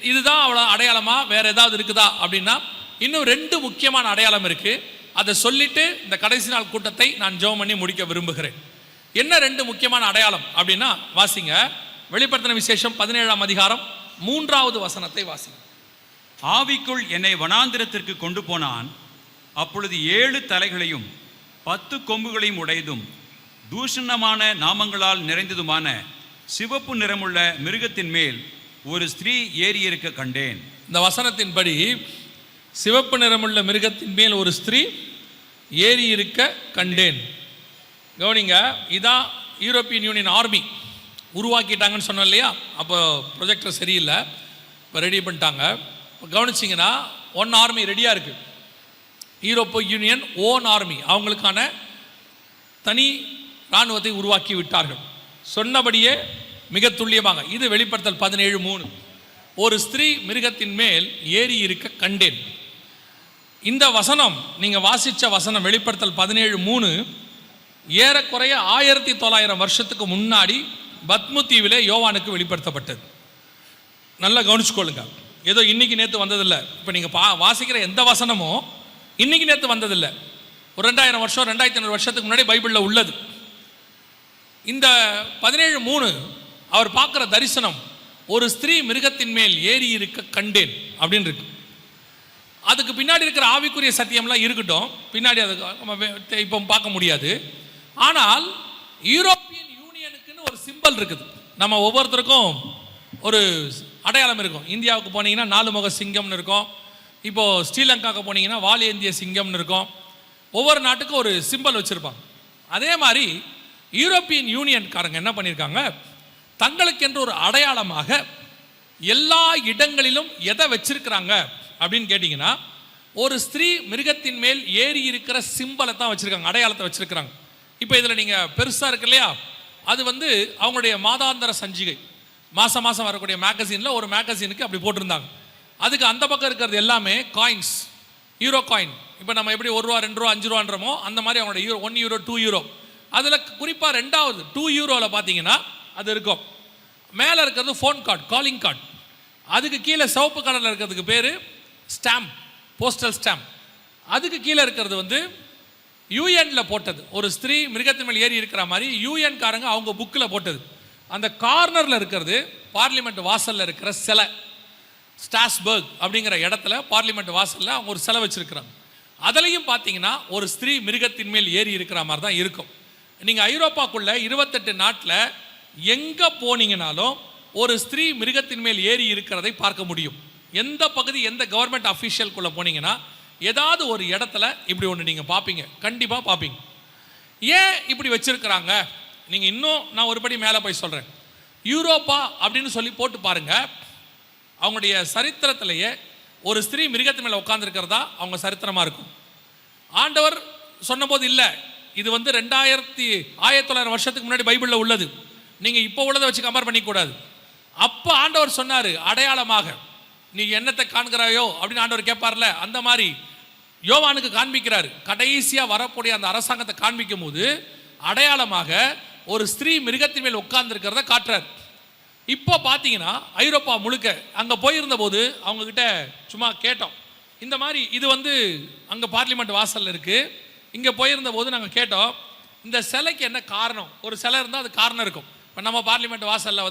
இதுதான் அவ்வளோ அடையாளமா, வேற ஏதாவது இருக்குதா அப்படின்னா இன்னும் 2 முக்கியமான அடையாளம் இருக்கு. அதை சொல்லிட்டு இந்த கடைசி நாள் கூட்டத்தை நான் ஜெபம் பண்ணி முடிக்க விரும்புகிறேன். என்ன 2 முக்கியமான அடையாளம் அப்படின்னா, வாசிங்க வெளிப்படுத்தின விசேஷம் 17ஆம் அதிகாரம் 3வது வசனத்தை வாசிங்க. ஆவிக்குள் என்னை வனாந்திரத்திற்கு கொண்டு போனான். அப்பொழுது 7 தலைகளையும் 10 கொம்புகளையும் உடையதும் தூஷணமான நாமங்களால் நிறைந்ததுமான சிவப்பு நிறமுள்ள மிருகத்தின் மேல் ஒரு ஸ்திரீ ஏறி இருக்க கண்டேன். இந்த வசனத்தின்படி சிவப்பு நிறமுள்ள மிருகத்தின் மேல் ஒரு ஸ்திரீ ஏறி இருக்க கண்டேன். கவனிங்க, இதான் யூரோப்பியன் யூனியன் ஆர்மி உருவாக்கிட்டாங்கன்னு சொன்னோம் இல்லையா? அப்போ ப்ரொஜெக்டர் சரியில்லை, இப்போ ரெடி பண்ணிட்டாங்க. இப்போ கவனிச்சிங்கன்னா 1 ஆர்மி ரெடியாக இருக்குது. யூரோப்பியன் யூனியன் ஓன் ஆர்மி, அவங்களுக்கான தனி இராணுவத்தை உருவாக்கி விட்டார்கள். சொன்னபடியே மிக துல்லியமாக. இது வெளிப்படுத்தல் 17:3. ஒரு ஸ்திரீ மிருகத்தின் மேல் ஏறி இருக்க கண்டேன். இந்த வசனம் நீங்கள் வாசித்த வசனம் வெளிப்படுத்தல் 17:3 ஏறக்குறைய 1900 வருஷத்துக்கு முன்னாடி பத்மு தீவிலே யோவானுக்கு வெளிப்படுத்தப்பட்டது. நல்லா கவனிச்சுக்கொள்ளுங்க. ஏதோ இன்னைக்கு நேற்று வந்ததில்லை. இப்போ நீங்கள் வாசிக்கிற எந்த வசனமும் இன்னைக்கு நேற்று வந்ததில்லை. ஒரு 2000 வருஷம் 2500 வருஷத்துக்கு முன்னாடி பைபிளில் உள்ளது. இந்த 17:3 அவர் பார்க்குற தரிசனம் ஒரு ஸ்திரீ மிருகத்தின் மேல் ஏறி இருக்க கண்டேன் அப்படின்னு இருக்கு. அதுக்கு பின்னாடி இருக்கிற ஆவிக்குரிய சத்தியம்லாம் இருக்கட்டும், பின்னாடி அது இப்போ பார்க்க முடியாது. ஆனால் யூரோப்பியன் யூனியனுக்குன்னு ஒரு சிம்பல் இருக்குது. நம்ம ஒவ்வொருத்தருக்கும் ஒரு அடையாளம் இருக்கும். இந்தியாவுக்கு போனீங்கன்னா 4 முக சிங்கம்னு இருக்கும். இப்போது ஸ்ரீலங்காவுக்கு போனீங்கன்னா வால் ஏந்திய சிங்கம்னு இருக்கும். ஒவ்வொரு நாட்டுக்கும் ஒரு சிம்பல் வச்சுருப்பாங்க. அதே மாதிரி யூரோப்பியன் யூனியன்காரங்க என்ன பண்ணியிருக்காங்க, தங்களுக்கென்று ஒரு அடையாளமாக எல்லா இடங்களிலும் எதை வச்சிருக்கிறாங்க அப்படின்னு கேட்டிங்கன்னா, ஒரு ஸ்திரீ மிருகத்தின் மேல் ஏறி இருக்கிற சிம்பலை தான் வச்சுருக்காங்க, அடையாளத்தை வச்சுருக்கிறாங்க. இப்போ இதில் நீங்கள் பெருசாக இருக்கு இல்லையா, அது அவங்களுடைய மாதாந்திர சஞ்சிகை, மாதம் மாதம் வரக்கூடிய மேகசினில் ஒரு மேகசினுக்கு அப்படி போட்டிருந்தாங்க. அதுக்கு அந்த பக்கம் இருக்கிறது எல்லாமே காயின்ஸ், யூரோ காயின். இப்போ நம்ம எப்படி 1 ரூபா 2 ரூபா 5 ரூபான்றமோ அந்த மாதிரி அவங்களோட யூரோ 1 யூரோ 2 யூரோ. அதில் குறிப்பாக 2வது 2 யூரோவில் பார்த்தீங்கன்னா அது இருக்கும். மேலே இருக்கிறது ஃபோன் கார்டு, காலிங் கார்டு. அதுக்கு கீழே சிவப்பு கலரில் இருக்கிறதுக்கு பேர் ஸ்டாம்ப், போஸ்டல் ஸ்டாம்ப். அதுக்கு கீழே இருக்கிறது யூஎனில் போட்டது, ஒரு ஸ்திரீ மிருகத்தின் மேல் ஏறி இருக்கிற மாதிரி யூஎன் காரங்க அவங்க புக்கில் போட்டது. அந்த கார்னரில் இருக்கிறது பார்லிமெண்ட் வாசலில் இருக்கிற சிலை. ஸ்டாஸ்பர்க் அப்படிங்கிற இடத்துல பார்லிமெண்ட் வாசலில் அவங்க ஒரு சிலை வச்சுருக்கிறாங்க. அதுலேயும் பார்த்தீங்கன்னா ஒரு ஸ்திரீ மிருகத்தின் மேல் ஏறி இருக்கிற மாதிரி தான் இருக்கும். நீங்கள் ஐரோப்பாக்குள்ளே 28 நாட்டில் எங்கே போனீங்கனாலும் ஒரு ஸ்திரீ மிருகத்தின் மேல் ஏறி இருக்கிறதை பார்க்க முடியும். எந்த பகுதி, எந்த கவர்மெண்ட் அஃபிஷியல்குள்ளே போனீங்கன்னா ஏதாவது ஒரு இடத்துல இப்படி ஒன்று நீங்கள் பார்ப்பீங்க, கண்டிப்பாக பார்ப்பீங்க. ஏன் இப்படி வச்சுருக்கிறாங்க? நீங்கள் இன்னும் நான் ஒருபடி மேலே போய் சொல்கிறேன். யூரோப்பா அப்படின்னு சொல்லி போட்டு பாருங்கள், அவங்களுடைய சரித்திரத்திலேயே ஒரு ஸ்திரீ மிருகத்தின் மேலே உட்காந்துருக்கிறதா அவங்க சரித்திரமாக இருக்கும். ஆண்டவர் சொன்னபோது இல்லை, இது 1900 வருஷத்துக்கு முன்னாடி பைபிளில் உள்ளது. நீங்கள் இப்போ உள்ளதை வச்சு கம்பேர் பண்ணிக்கூடாது. அப்போ ஆண்டவர் சொன்னார், அடையாளமாக நீ என்னத்தை காண்கிறாயோ அப்படின்னு ஆண்டவர் கேட்பார்ல, அந்த மாதிரி யோவானுக்கு காண்பிக்கிறார். கடைசியாக வரக்கூடிய அந்த அரசாங்கத்தை காண்பிக்கும் போது அடையாளமாக ஒரு ஸ்திரீ மிருகத்தின் மேல் உட்கார்ந்துருக்கிறத காட்டுறார். இப்போ பார்த்தீங்கன்னா ஐரோப்பா முழுக்க அங்கே போயிருந்த போது அவங்கக்கிட்ட சும்மா கேட்டோம், இந்த மாதிரி இது அங்கே பார்லிமெண்ட் வாசலில் இருக்குது. இங்கே போயிருந்த போது நாங்கள் கேட்டோம், இந்த சிலைக்கு என்ன காரணம்? ஒரு சிலை இருந்தால் அது காரணம் இருக்கும். இப்போ நம்ம பார்லிமெண்ட் வாசலில்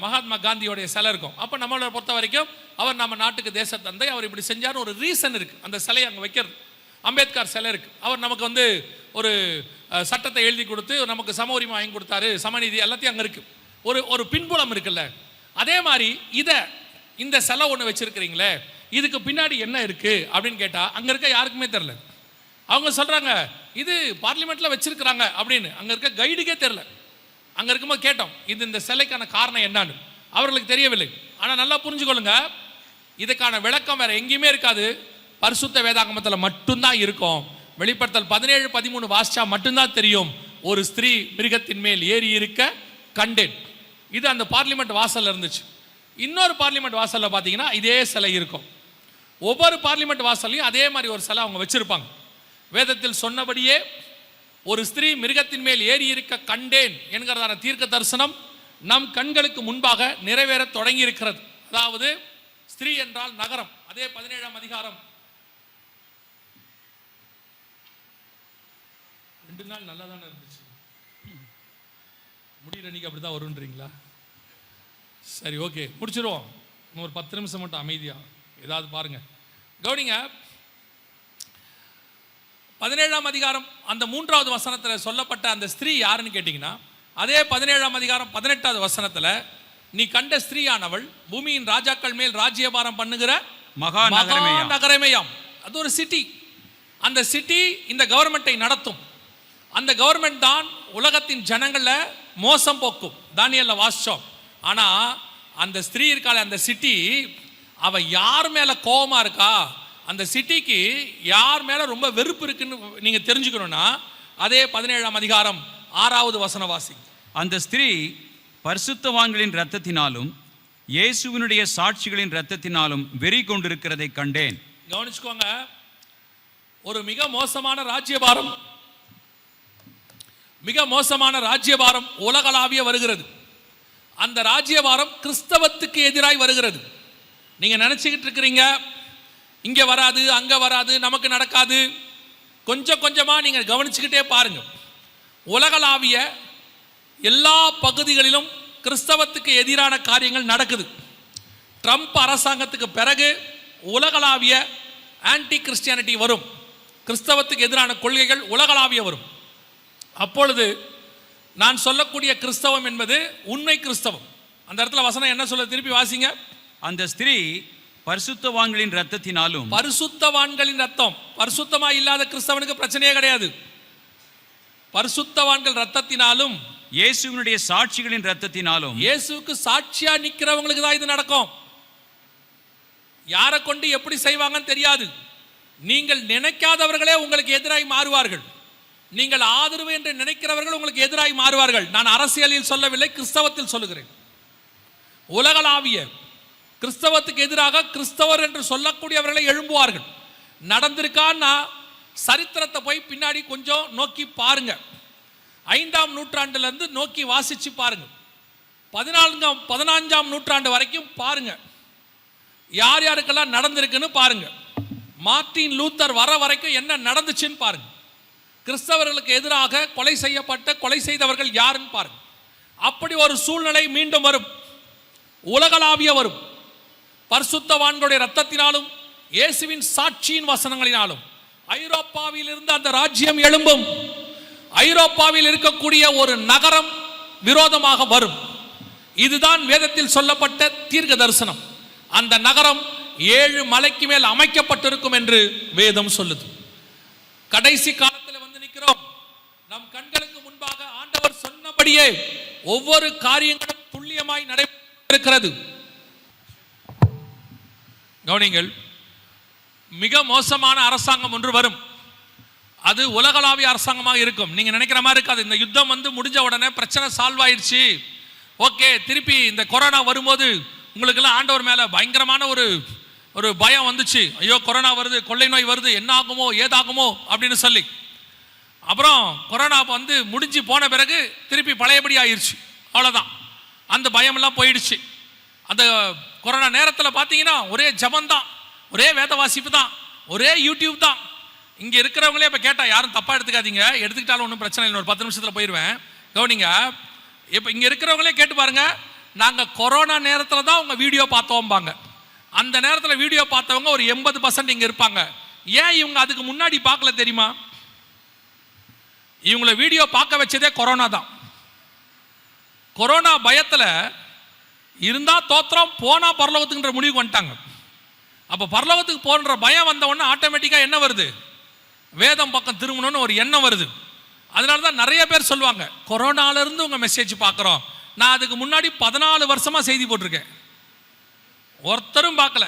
மகாத்மா காந்தியோடைய சிலை இருக்கும். அப்போ நம்மளை பொறுத்த வரைக்கும் அவர் நம்ம நாட்டுக்கு தேச தந்தை, அவர் இப்படி செஞ்சார் ஒரு ரீசன் இருக்குது. அந்த சிலையை அங்கே வைக்கிறது. அம்பேத்கர் சிலை இருக்குது, அவர் நமக்கு ஒரு சட்டத்தை எழுதி கொடுத்து நமக்கு சம உரிமை வாங்கி கொடுத்தாரு, சமநீதி எல்லாத்தையும் அங்கே இருக்குது. ஒரு பின்புலம் இருக்குல்ல. அதே மாதிரி இந்த சிலை ஒன்று வச்சிருக்கிறீங்களே, இதுக்கு பின்னாடி என்ன இருக்குது அப்படின்னு கேட்டால் அங்கே இருக்க யாருக்குமே தெரில. அவங்க சொல்கிறாங்க இது பார்லிமெண்ட்டில் வச்சிருக்கிறாங்க அப்படின்னு. அங்கே இருக்க கைடுக்கே தெரில. அங்கே இருக்கும்போது கேட்டோம், இந்த சிலைக்கான காரணம் என்னன்னு. அவர்களுக்கு தெரியவில்லை. ஆனால் நல்லா புரிஞ்சுக்கொள்ளுங்க, இதுக்கான விளக்கம் வேறு எங்கேயுமே இருக்காது, பரிசுத்த வேதாகமத்தில் மட்டும்தான் இருக்கும். வெளிப்படுத்தல் 17-13 வாசிச்சா மட்டும்தான் தெரியும், ஒரு ஸ்திரீ மிருகத்தின் மேல் ஏறி இருக்க கண்டேன். இது அந்த பார்லிமெண்ட் வாசலில் இருந்துச்சு. இன்னொரு பார்லிமெண்ட் வாசலில் பார்த்தீங்கன்னா இதே சிலை இருக்கும். ஒவ்வொரு பார்லிமெண்ட் வாசல்லையும் அதே மாதிரி ஒரு சிலை அவங்க வச்சுருப்பாங்க. வேதத்தில் சொன்னபடியே ஒரு ஸ்திரீ மிருகத்தின் மேல் ஏறி இருக்க கண்டேன் என்கிறதான தீர்க்க தரிசனம் நம் கண்களுக்கு முன்பாக நிறைவேற தொடங்கி இருக்கிறது. அதாவது ஸ்திரீ என்றால் நகரம். அதே 17ஆம் அதிகாரம் 2 நாள் நல்லா தானே இருந்துச்சு. முடிகிற அன்னைக்கு அப்படிதான் வருன்றீங்களா? சரி, ஓகே, முடிச்சிருவோம். இன்னும் ஒரு 10 நிமிஷம் மட்டும் அமைதியா ஏதாவது பாருங்க, கவனிங்க. 17ஆம் அதிகாரம் அந்த 3வது வசனத்தில் சொல்லப்பட்ட அந்த ஸ்திரீ யாருன்னு கேட்டீங்கன்னா, அதே 17ஆம் அதிகாரம் 18வது வசனத்தில் நீ கண்ட ஸ்திரீயானவள் பூமியின் ராஜாக்கள் மேல் ராஜ்யபாரம் பண்ணுகிற மகா நகரமேயாம். அது ஒரு சிட்டி. அந்த சிட்டி இந்த கவர்மெண்ட்டை நடத்தும். அந்த கவர்மெண்ட் தான் உலகத்தின் ஜனங்களை மோசம் போக்கும். தானியேல்ல வாசிச்சோம். ஆனா அந்த ஸ்திரீ இருக்காளே, அந்த சிட்டி, அவ யார் மேல கோபமா இருக்கா, அந்த சிட்டிக்கு யார் மேல ரொம்ப வெறுப்பு இருக்குன்னு நீங்க தெரிஞ்சுக்கணும்னா அதே 17ஆம் அதிகாரம் 6வது வசன வாசி. அந்த ஸ்திரீ பரிசுத்தவான்களின் இரத்தத்தினாலும் இயேசுவினுடைய சாட்சிகளின் இரத்தத்தினாலும் வெறி கொண்டிருக்கிறதை கண்டேன். கவனிச்சுக்கோங்க, ஒரு மிக மோசமான ராஜ்யபாரம் உலகளாவிய வருகிறது. அந்த ராஜ்யபாரம் கிறிஸ்தவத்துக்கு எதிராய் வருகிறது. நீங்க நினைச்சுக்கிட்டு இருக்கிறீங்க இங்க வராது, அங்க வராது, நமக்கு நடக்காது. கொஞ்சம் கொஞ்சமா நீங்க கவனிச்சுக்கிட்டே பாருங்க. உலகளாவிய எல்லா பகுதிகளிலும் கிறிஸ்தவத்துக்கு எதிரான காரியங்கள் நடக்குது. ட்ரம்ப் அரசாங்கத்துக்கு பிறகு உலகளாவிய ஆன்டி கிறிஸ்டியானிட்டி வரும். கிறிஸ்தவத்துக்கு எதிரான கொள்கைகள் உலகளாவிய வரும். அப்பொழுது நான் சொல்லக்கூடிய கிறிஸ்தவம் என்பது உண்மை கிறிஸ்தவம். அந்த இடத்துல வசனம் என்ன சொல்ல, திருப்பி வாசிங்க. அந்த ஸ்திரீ பரிசுத்தவான்களின் இரத்தத்தினாலும். பரிசுத்தவான்களின் ரத்தம். பரிசுத்தமா இல்லாத கிறிஸ்தவனுக்கு பிரச்சனையே கிடையாது. பரிசுத்தவான்கள் ரத்தத்தினாலும் இயேசுவினுடைய சாட்சிகளின் இரத்தத்தினாலும். இயேசுவுக்கு சாட்சியா நிக்கிறவங்களுக்கு தான் இது நடக்கும். யாரை கொண்டு எப்படி செய்வாங்கன்னு தெரியாது. நீங்கள் நினைக்காதவர்களே உங்களுக்கு எதிராய் மாறுவார்கள். நீங்கள் ஆதரவு என்று நினைக்கிறவர்கள் உங்களுக்கு எதிராய் மாறுவார்கள். நான் அரசியலில் சொல்லவில்லை, கிறிஸ்தவத்தில் சொல்லுகிறேன். உலகளாவிய கிறிஸ்தவத்துக்கு எதிராக கிறிஸ்தவர் என்று சொல்லக்கூடியவர்களை எழும்புவார்கள். நடந்திருக்கான்னா சரித்திரத்தை போய் பின்னாடி கொஞ்சம் நோக்கி பாருங்க. 5ஆம் நூற்றாண்டுல இருந்து நோக்கி வாசிச்சு பாருங்க. 14ஆம் நூற்றாண்டு வரைக்கும் பாருங்க. யார் யாருக்கெல்லாம் நடந்திருக்குன்னு பாருங்க. மார்ட்டின் லூத்தர் வர வரைக்கும் என்ன நடந்துச்சுன்னு பாருங்க. கிறிஸ்தவர்களுக்கு எதிராக கொலை செய்தவர்கள் யாருன்னு பாருங்க. அப்படி ஒரு சூழ்நிலை மீண்டும் வரும், உலகளாவிய வரும். பரிசுத்தவான்களுடைய இரத்தத்தினாலும் இயேசுவின் சாட்சியின் வசனங்களினாலும் ஐரோப்பாவில் இருந்து அந்த ராஜ்யம் எழும்பும். ஐரோப்பாவில் இருக்கக்கூடிய ஒரு நகரம் விரோதமாக வரும். இதுதான் வேதத்தில் சொல்லப்பட்ட தீர்க்க தரிசனம். அந்த நகரம் 7 மலைக்கு மேல் அமைக்கப்பட்டிருக்கும் என்று வேதம் சொல்லுது. கடைசி காலத்தில் வந்து நிற்கிறோம். நம் கண்களுக்கு முன்பாக ஆண்டவர் சொன்னபடியே ஒவ்வொரு காரியங்களும் துல்லியமாய் நடைபெறுகிறது. கவனிங்கள், மிக மோசமான அரசாங்கம் ஒன்று வரும். அது உலகளாவிய அரசாங்கமாக இருக்கும். நீங்க நினைக்கிற மாதிரி இருக்காது. இந்த யுத்தம் வந்து முடிஞ்ச உடனே பிரச்சனை சால்வ் ஆயிடுச்சு, ஓகே, திருப்பி இந்த கொரோனா வரும்போது உங்களுக்கெல்லாம் ஆண்டவர் மேல பயங்கரமான ஒரு பயம் வந்துச்சு. ஐயோ கொரோனா வருது, கொள்ளை நோய் வருது, என்ன ஆகுமோ ஏதாகுமோ அப்படின்னு சொல்லி. அப்புறம் கொரோனா வந்து முடிஞ்சு போன பிறகு திருப்பி பழையபடி ஆயிடுச்சு. அவ்வளோதான், அந்த பயமெல்லாம் போயிடுச்சு. அந்த கொரோனா நேரத்தில் பார்த்தீங்கன்னா ஒரே ஜபந்தான், ஒரே வேத வாசிப்பு தான், ஒரே யூடியூப் தான். இங்கே இருக்கிறவங்களே இப்போ கேட்டால் யாரும் தப்பாக எடுத்துக்காதீங்க, எடுத்துக்கிட்டாலும் ஒன்றும் பிரச்சனை இல்லை, ஒரு 10 நிமிஷத்தில் போயிடுவேன். கவனிங்க, இப்போ இங்கே இருக்கிறவங்களே கேட்டு பாருங்க, நாங்கள் கொரோனா நேரத்தில் தான் உங்கள் வீடியோ பார்த்தோம்பாங்க. அந்த நேரத்தில் வீடியோ பார்த்தவங்க ஒரு 80% இங்கே இருப்பாங்க. ஏன் இவங்க அதுக்கு முன்னாடி பார்க்கல தெரியுமா? இவங்களை வீடியோ பார்க்க வச்சதே கொரோனா தான். கொரோனா பயத்தில் இருந்தா தோத்திரம், போனா பரலோகத்துக்குன்ற முடிவுக்கு வந்துட்டாங்க. அப்போ பரலோகத்துக்கு போன்ற பயம் வந்த உடனே ஆட்டோமேட்டிக்காக என்ன வருது? வேதம் பக்கம் திரும்பணும்னு ஒரு எண்ணம் வருது. அதனால தான் நிறைய பேர் சொல்லுவாங்க, கொரோனாலேருந்து உங்கள் மெசேஜ் பார்க்குறோம். நான் அதுக்கு முன்னாடி 14 வருஷமாக செய்தி போட்டிருக்கேன், ஒருத்தரும் பார்க்கல.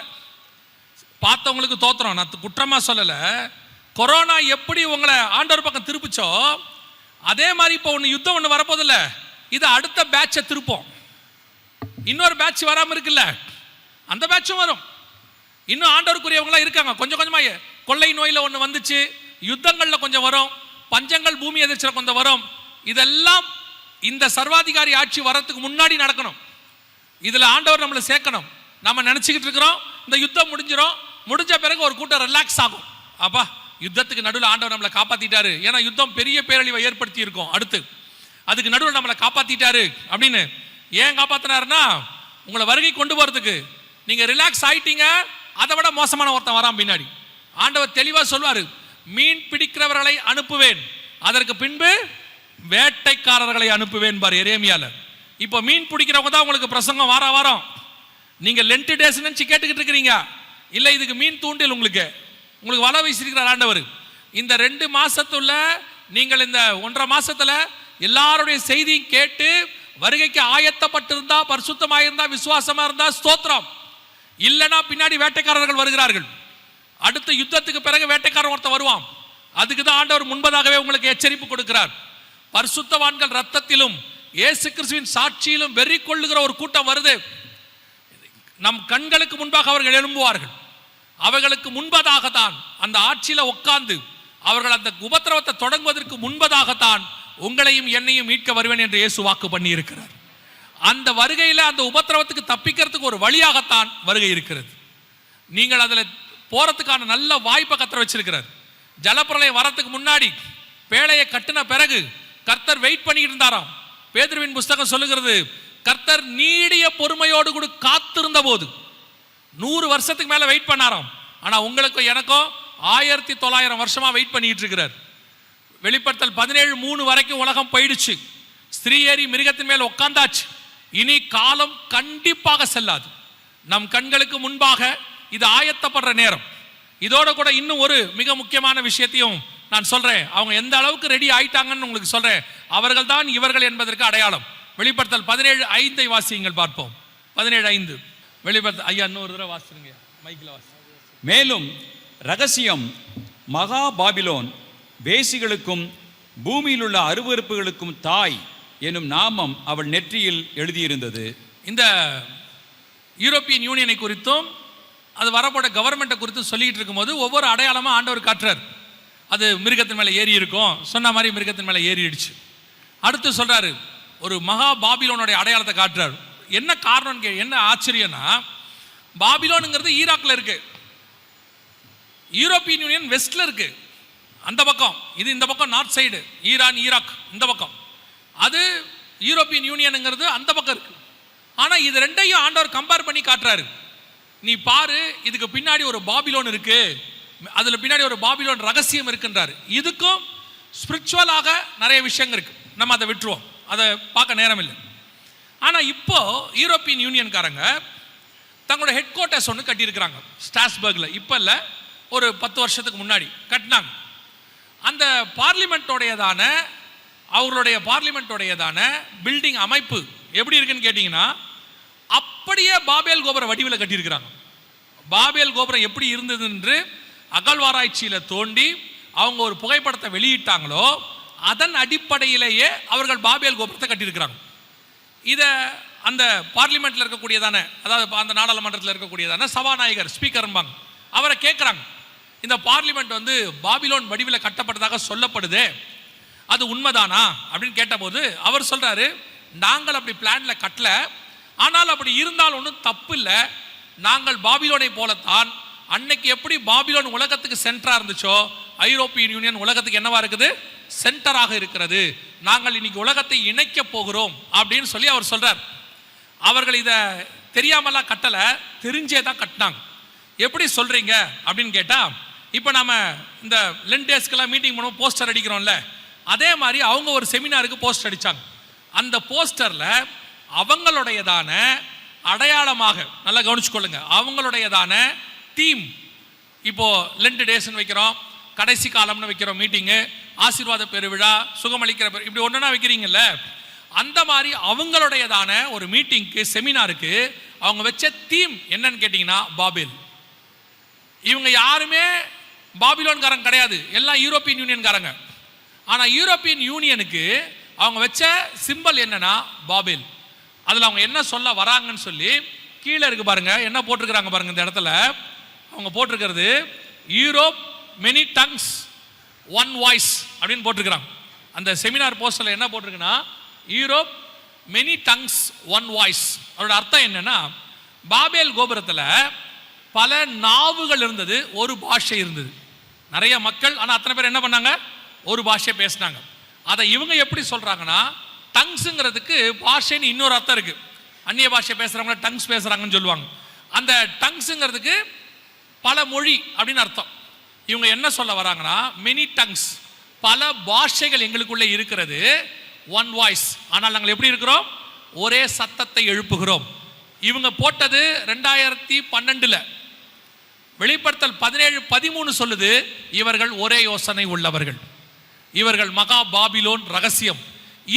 பார்த்தவங்களுக்கு தோத்துறோம், நான் குற்றமாக சொல்லலை. கொரோனா எப்படி உங்களை ஆண்டவர் பக்கம் திருப்பிச்சோ அதே மாதிரி இப்போ ஒன்று யுத்தம் ஒன்று வரப்போதில்ல, இது அடுத்த பேட்சை திருப்போம். இன்னொரு பேட்ச் வராமல் இருக்குல்ல, அந்த பேட்சும் வரும். இன்னும் ஆண்டவருக்குரியவங்களாம் இருக்காங்க. கொஞ்சம் கொஞ்சமாக கொள்ளை நோயில் ஒன்று வந்துச்சு, யுத்தங்களில் கொஞ்சம் வரும், பஞ்சங்கள் பூமி எதிர்ச்சியில் கொஞ்சம் வரும். இதெல்லாம் இந்த சர்வாதிகாரி ஆட்சி வரத்துக்கு முன்னாடி நடக்கணும். இதில் ஆண்டவர் நம்மளை சேர்க்கணும். நம்ம நினச்சிக்கிட்டு இருக்கிறோம் இந்த யுத்தம் முடிஞ்ச பிறகு ஒரு கூட்டம் ரிலாக்ஸ் ஆகும். அப்பா யுத்தத்துக்கு நடுவில் ஆண்டவர் நம்மளை காப்பாற்றிட்டாரு, ஏன்னா யுத்தம் பெரிய பேரழிவை ஏற்படுத்தி இருக்கும், அடுத்து அதுக்கு நடுவில் நம்மளை காப்பாற்றிட்டாரு அப்படின்னு. ஏன் காப்பாற்றினாருன்னா உங்களை வருகை கொண்டு போகிறதுக்கு. நீங்கள் ரிலாக்ஸ் ஆயிட்டீங்க, அதை விட மோசமான ஒருத்தன் வரான் பின்னாடி. ஆண்டவர் தெளிவாக சொல்வார், மீன் பிடிக்கிறவர்களை அனுப்புவேன், அதற்கு பின்பு வேட்டைக்காரர்களை அனுப்புவேன் பார் எரேமியால. இப்போ மீன் பிடிக்கிறவங்க தான் உங்களுக்கு பிரசங்கம் வாரம் நீங்க லென்ட் டேஸ் நினைச்சு கேட்டுக்கிட்டு இருக்கிறீங்க. இல்லை இதுக்கு மீன் தூண்டில் உங்களுக்கு வலை வீசிருக்கிறார் ஆண்டவர். இந்த 2 மாசத்துல நீங்கள் இந்த 1.5 மாசத்துல எல்லாருடைய செய்தியும் கேட்டு வருகைக்கு ஆயத்தப்பட்டிருந்தா, பரிசுத்தமாயிருந்தா, விசுவாசமா இருந்தா ஸ்தோத்திரம். இல்லைன்னா பின்னாடி வேட்டைக்காரர்கள் வருகிறார்கள். அடுத்த யுத்தத்துக்கு பிறகு வேட்டைக்காரன் ஒருத்தன் வருவான். அதுக்கு தான் ஆண்டவர் முன்பதாகவே உங்களுக்கு எச்சரிப்பு கொடுக்கிறார். பரிசுத்தவான்கள் ரத்தத்திலும் இயேசு கிறிஸ்துவின் சாட்சியிலும் வெறி கொள்ளுகிற ஒரு கூட்டம் வருது. நம் கண்களுக்கு முன்பாக அவர்கள் எழும்புவார்கள். அவர்களுக்கு முன்பதாகத்தான் அந்த ஆட்சியில உட்கார்ந்து அவர்கள் அந்த உபத்திரவத்தை தொடங்குவதற்கு முன்பதாகத்தான் உங்களையும் என்னையும் மீட்க வருவேன் என்று இயேசு வாக்கு பண்ணி இருக்கிறார். அந்த வருகையில அந்த உபத்திரவத்துக்கு தப்பிக்கிறதுக்கு ஒரு வழியாகத்தான் வருகை இருக்கிறது. நீங்கள் அதுல போறதுக்கான நல்ல வாய்ப்பை கர்த்தர் வச்சிருக்கிறார். ஜலப்பிரளயம் வரத்துக்கு முன்னாடி பேழையை கட்டின பிறகு கர்த்தர் வெயிட் பண்ணிட்டு இருந்தாராம். பேதுருவின் புஸ்தகம் சொல்லுகிறது, கர்த்தர் நீடிய பொறுமையோடு கூட காத்திருந்த போது 100 வருஷத்துக்கு மேல வெயிட் பண்ணாராம். ஆனா உங்களுக்கும் எனக்கும் 1900 வருஷமா வெயிட் பண்ணிட்டு இருக்கிறார். வெளிப்படுத்தல் 17:3 வரைக்கும் உலகம் போயிடுச்சு. ஸ்திரீ ஏறி மிருகத்தின் மேல் உட்கார்ந்தாச்சு. இனி காலம் கண்டிப்பாக செல்லாது. நம் கண்களுக்கு முன்பாக இது ஆயத்தப்படுற நேரம். இதோட கூட இன்னும் ஒரு மிக முக்கியமான விஷயத்தையும் நான் சொல்றேன். அவங்க எந்த அளவுக்கு ரெடி ஆயிட்டாங்கன்னு உங்களுக்கு சொல்றேன். அவர்கள் தான் இவர்கள் என்பதற்கு அடையாளம். வெளிப்படுத்தல் 17:5 வாசியுங்கள் பார்ப்போம். 17:5 வெளிப்படுத்தல். ஐயா இன்னொரு தடவை வாசிருங்க, மைக்கில் வாசி. மேலும் ரகசியம், மகா பாபிலோன் வேசிகளுக்கும் பூமியில் உள்ள அருவருப்புகளுக்கும் தாய் எனும் நாமம் அவள் நெற்றியில் எழுதியிருந்தது. இந்த யூரோப்பியன் யூனியனை குறித்தும் அது வரப்போட கவர்மெண்ட்டை குறித்தும் சொல்லிட்டு இருக்கும்போது ஒவ்வொரு அடையாளமா ஆண்டவர் காட்டுறார். அது மிருகத்தின் மேலே ஏறி இருக்கும், சொன்ன மாதிரி மிருகத்தின் மேலே ஏறிடுச்சு. அடுத்து சொல்றாரு ஒரு மகா பாபிலோனுடைய அடையாளத்தை காட்டுறாரு. என்ன காரணம், என்ன ஆச்சரியம்னா, பாபிலோனுங்கிறது ஈராக்ல இருக்கு, யூரோப்பியன் யூனியன் வெஸ்ட்ல இருக்கு அந்த பக்கம், இது இந்த பக்கம் நார்த் சைடு ஈரான் ஈராக் இந்த பக்கம், அது யூரோப்பியன் யூனியனுங்கிறது அந்த பக்கம் இருக்கு. ஆனா இது ரெண்டையும் ஆண்டவர் கம்பேர் பண்ணி காட்டுறாரு. நீ பாரு, இதுக்கு பின்னாடி ஒரு பாபிலோன் இருக்கு, அதுல பின்னாடி ஒரு பாபிலோன் ரகசியம் இருக்குன்றாரு. இதுக்கும் ஸ்பிரிச்சுவலாக நிறைய விஷயங்கள் இருக்கு, நம்ம அதை விட்டுருவோம், அதை பார்க்க நேரம் இல்லை. ஆனா இப்போ யூரோப்பியன் யூனியன்காரங்க தங்களோட ஹெட் குவார்ட்டர்ஸ் ஒன்று கட்டியிருக்கிறாங்க ஸ்ட்ராஸ்பர்க்ல. இப்போ இல்லை, ஒரு 10 வருஷத்துக்கு முன்னாடி கட்டினாங்க. அந்த பார்லிமெண்ட்டோடையதான அவர்களுடைய பார்லிமெண்ட்டோடையதான பில்டிங் அமைப்பு எப்படி இருக்குன்னு கேட்டிங்கன்னா, அப்படியே பாபேல் கோபுர வடிவில் கட்டியிருக்கிறாங்க. பாபேல் கோபுரம் எப்படி இருந்தது என்று அகழ்வாராய்ச்சியில் தோண்டி அவங்க ஒரு புகைப்படத்தை வெளியிட்டாங்களோ அதன் அடிப்படையிலேயே அவர்கள் பாபேல் கோபுரத்தை கட்டியிருக்கிறாங்க. இதை அந்த பார்லிமெண்ட்டில் இருக்கக்கூடியதான, அதாவது அந்த நாடாளுமன்றத்தில் இருக்கக்கூடியதான சபாநாயகர் ஸ்பீக்கர்ம்பாங்க, அவரை கேட்குறாங்க, இந்த பார்லிமெண்ட் வந்து பாபிலோன் வடிவில் கட்டப்பட்டதாக சொல்லப்படுது, அது உண்மைதானா அப்படின்னு கேட்டபோது அவர் சொல்றாரு, நாங்கள் அப்படி பிளான்ல கட்டல, ஆனால் அப்படி இருந்தால் ஒன்றும் தப்பு இல்லை. நாங்கள் பாபிலோனை போலத்தான், அன்னைக்கு எப்படி பாபிலோன் உலகத்துக்கு சென்டரா இருந்துச்சோ ஐரோப்பியன் யூனியன் உலகத்துக்கு என்னவா இருக்குது, சென்டராக இருக்கிறது. நாங்கள் இன்னைக்கு உலகத்தை இணைக்க போகிறோம் அப்படின்னு சொல்லி அவர் சொல்றார். அவர்கள் இதை தெரியாமலாம் கட்டல, தெரிஞ்சே தான் கட்டினாங்க. எப்படி சொல்றீங்க அப்படின்னு கேட்டா, இப்போ நம்ம இந்த லென்ட் டேஸ்க்கெல்லாம் மீட்டிங் பண்ணுவோம், போஸ்டர் அடிக்கிறோம்ல, அதே மாதிரி அவங்க ஒரு செமினாருக்கு போஸ்டர் அடிச்சாங்க. அந்த போஸ்டர்ல அவங்களுடையதான அடையாளமாக, நல்லா கவனிச்சுக்கொள்ளுங்க, அவங்களுடையதான தீம், இப்போ லென்ட் டேஸ்ன்னு வைக்கிறோம், கடைசி காலம்னு வைக்கிறோம், மீட்டிங்கு, ஆசீர்வாத பெருவிழா, சுகமளிக்கிற இப்படி ஒன்றுனா வைக்கிறீங்கல்ல, அந்த மாதிரி அவங்களுடையதான ஒரு மீட்டிங்க்கு செமினாருக்கு அவங்க வச்ச தீம் என்னன்னு கேட்டிங்கன்னா பாபேல். இவங்க யாருமே பாபிலோன்காரங்க கிடையாது, எல்லாம் யூரோப்பியன் யூனியன்காரங்க. ஆனால் யூரோப்பியன் யூனியனுக்கு அவங்க வச்ச சிம்பல் என்னன்னா பாபேல். அதில் அவங்க என்ன சொல்ல வராங்கன்னு சொல்லி கீழே இருக்கு பாருங்க, என்ன போட்டிருக்கிறாங்க பாருங்க, இந்த இடத்துல அவங்க போட்டிருக்கிறது Europe many tongues one voice அப்படின்னு போட்டிருக்கிறாங்க. அந்த செமினார் போஸ்டர்ல என்ன போட்டிருக்குன்னா Europe many tongues one voice. அதோட அர்த்தம் என்னன்னா, பாபேல் கோபுரத்துல பல நாவுகள் இருந்தது, ஒரு பாஷை இருந்தது. நிறைய மக்கள், ஆனா அத்தனை பேர் என்ன பண்ணாங்க? ஒரு பாஷை பேசினாங்க. அதை இவங்க எப்படி சொல்றாங்கன்னா, டங்ஸ்ங்கிறதுக்கு பாஷைன்னு இன்னொரு அர்த்தம் இருக்கு. அந்நிய பாஷை பேசுறவங்க டங்ஸ் பேசுறாங்கன்னு சொல்லுவாங்க. அந்த டங்ஸ்ங்கிறதுக்கு பல மொழி அப்படின்னு அர்த்தம். இவங்க என்ன சொல்ல வராங்கன்னா, மெனி டங்ஸ், பல பாஷைகள் எங்களுக்குள்ளே இருக்கிறது, ஒன் வாய்ஸ், ஆனால் நாங்கள் எப்படி இருக்கிறோம்? ஒரே சத்தத்தை எழுப்புகிறோம். இவங்க போட்டது 2012. வெளிப்படுத்தல் 17:13 சொல்லுது, இவர்கள் ஒரே யோசனை உள்ளவர்கள், இவர்கள் மகா பாபிலோன் ரகசியம்.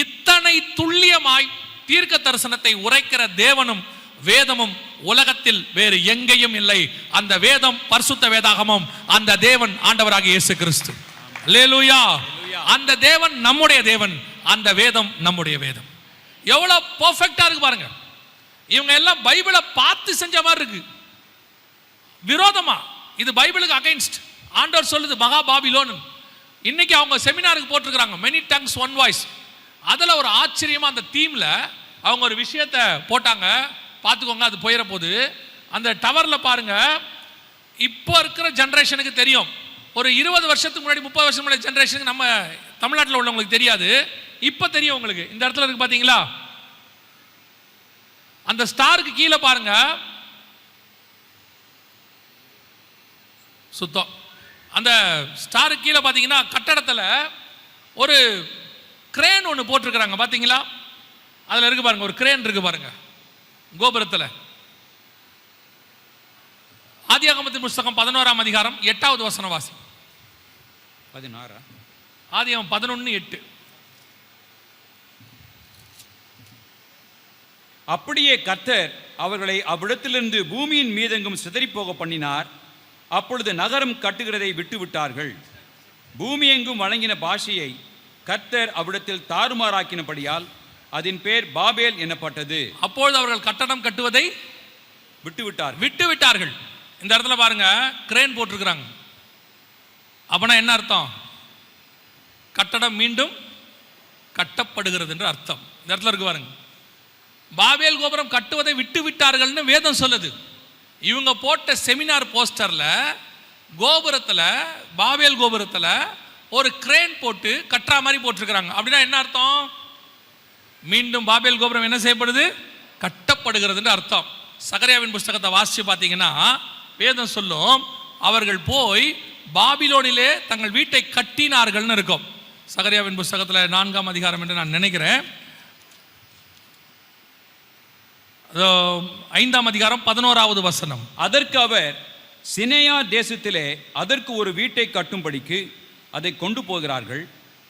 இத்தனை துல்லியமாய் தீர்க்க தரிசனத்தை உரைக்கிற தேவனும் வேதமும் உலகத்தில் வேறு எங்கேயும் இல்லை. அந்த வேதம் பரிசுத்த வேதாகமம், அந்த தேவன் ஆண்டவராகிய இயேசு கிறிஸ்து. அல்லேலூயா. அந்த தேவன் நம்முடைய தேவன், அந்த வேதம் நம்முடைய வேதம். எவ்வளவு பெர்ஃபெக்ட்டா இருக்கு பாருங்க. இவங்க எல்லாம் பைபிளை பார்த்து செஞ்ச மாதிரி இருக்கு, விரோதமா. இது பைபிளுக்கு அகைன்ஸ்ட். ஆண்டவர் சொல்லுது மகா பாபிலோன். இன்னைக்கு அவங்க செமினாருக்கு போட்டிருக்கிறாங்க மெனி டங்ஸ் ஒன் வாய்ஸ். அதுல ஒரு ஆச்சரியமா அந்த தீம்ல அவங்க ஒரு விஷயத்தை போட்டாங்க, பார்த்துக்கோங்க, அது போயிட போது. அந்த டவர்ல பாருங்க, இப்போ இருக்கிற ஜெனரேஷனுக்கு தெரியும், ஒரு 20 வருஷத்துக்கு முன்னாடி 30 வருஷம் முன்னாடி ஜெனரேஷனுக்கு நம்ம தமிழ்நாட்டில் உள்ளவங்களுக்கு தெரியாது, இப்போ தெரியும் உங்களுக்கு. இந்த இடத்துல இருக்கு பாத்தீங்களா, அந்த ஸ்டாருக்கு கீழே பாருங்க, சுத்தம். அந்த ஸ்டாருக்கு கீழே பாத்தீங்கன்னா கட்டடத்தில் ஒரு கிரேன் ஒன்று போட்டிருக்கிறாங்க, பாத்தீங்களா? அதுல இருக்கு பாருங்க, ஒரு கிரேன் இருக்கு பாருங்க கோபுரத்தில். ஆதியாகமத்தின் புஸ்தகம் 11ஆம் அதிகாரம் 8வது வசனம் வாசி. 16. ஆதியாகமம் 11:8. அப்படியே கர்த்தர் அவர்களை அவ்விடத்திலிருந்து பூமியின் மீதெங்கும் சிதறிப்போக பண்ணினார். அப்பொழுது நகரம் கட்டுகிறதை விட்டுவிட்டார்கள். பூமி எங்கும் வழங்கின பாஷையை கர்த்தர் அவ்விடத்தில் தாறுமாறாக்கினபடியால் அதன் பேர் பாபேல் எனப்பட்டது. அப்பொழுது அவர்கள் கட்டடம் கட்டுவதை விட்டுவிட்டார்கள். இந்த இடத்துல பாருங்க கிரேன் போட்டிருக்கிறாங்க. அப்பனா என்ன அர்த்தம்? கட்டடம் மீண்டும் கட்டப்படுகிறது என்று அர்த்தம். இந்த இடத்துல இருக்கு பாருங்க, பாபேல் கோபுரம் கட்டுவதை விட்டு விட்டார்கள்னு வேதம் சொல்லுது. இவங்க போட்ட செமினார் போஸ்டர்ல கோபுரத்துல, பாபேல் கோபுரத்துல ஒரு கிரேன் போட்டு கட்டுற மாதிரி போட்டிருக்கிறாங்க. அப்படின்னா என்ன அர்த்தம்? மீண்டும் பாபேல் கோபுரம் என்ன செய்யப்படுது? கட்டப்படுகிறது என்று அர்த்தம். சகரியாவின் புஸ்தகத்தை வாசிச்சு பார்த்தீங்கன்னா வேதம் சொல்லும், அவர்கள் போய் பாபிலோனிலே தங்கள் வீட்டை கட்டினார்கள்னு இருக்கும். சகரியாவின் புஸ்தகத்தில் 4ஆம் அதிகாரம் என்று நான் நினைக்கிறேன், 5ஆம் அதிகாரம் 11வது வசனம். அதற்கு அவர் சினேயா தேசத்திலே அதற்கு ஒரு வீட்டை கட்டும்படிக்கு அதை கொண்டு போகிறார்கள்,